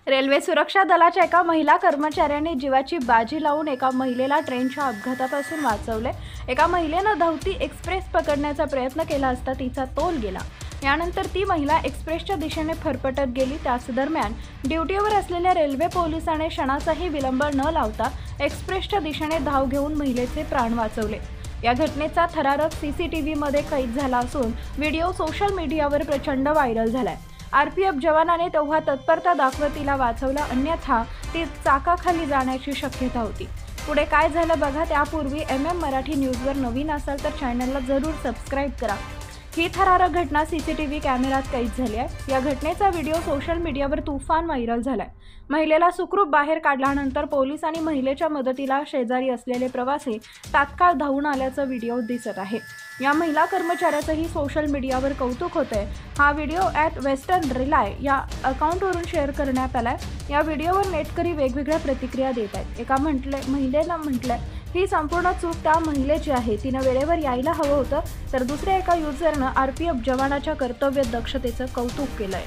Railway सुरक्षा दलाच्या एका महिला कर्मचाऱ्याने जीवाची बाजी लावून एका महिलेला ट्रेनच्या अपघातापासून वाचवले। एका महिलेने धावती एक्सप्रेस पकडण्याचा प्रयत्न केला असता तिचा तोल गेला। यानंतर ती महिला एक्सप्रेसच्या दिशेने फरफटत गेली। त्याच दरम्यान ड्युटीवर असलेल्या रेल्वे पोलिसांनी क्षणाचाही विलंब न लावता एक्सप्रेसच्या दिशेने धाव घेऊन महिलेचे प्राण वाचवले। या घटनेचा थरारक सीसीटीव्हीमध्ये कैद झाला असून व्हिडिओ सोशल मीडियावर प्रचंड व्हायरल झालाय। आरपीएफ जवानाने तेव्हा तत्परता दाखवत तिला वाचवलं, अन्यथा ती चाकाखाली जाण्याची शक्यता होती। पुढे काय झालं बघा। त्यापूर्वी मराठी न्यूजवर नवीन असाल तर चॅनलला जरूर सबस्क्राईब करा। ही थरारक घटना सीसीटीव्ही कॅमेऱ्यात कैद झाली आहे। या घटनेचा व्हिडिओ सोशल मीडियावर तुफान व्हायरल झालाय। महिलेला सुखरूप बाहेर काढल्यानंतर पोलीस आणि महिलेच्या मदतीला शेजारी असलेले प्रवासी तात्काळ धावून आल्याचं व्हिडिओ दिसत आहे। या महिला कर्मचाऱ्याचंही सोशल मीडियावर कौतुक होतंय। हा व्हिडिओ @वेस्टर्न रिलाय या अकाउंटवरून शेअर करण्यात आलाय। या व्हिडिओवर नेटकरी वेगवेगळ्या प्रतिक्रिया देत आहेत। एका महिलेनं म्हटलंय, ही संपूर्ण चूक त्या महिलेची आहे, तिनं वेळेवर यायला हवं होतं। तर दुसऱ्या एका युजरनं आरपीएफ जवानाच्या कर्तव्य दक्षतेचं कौतुक केलंय।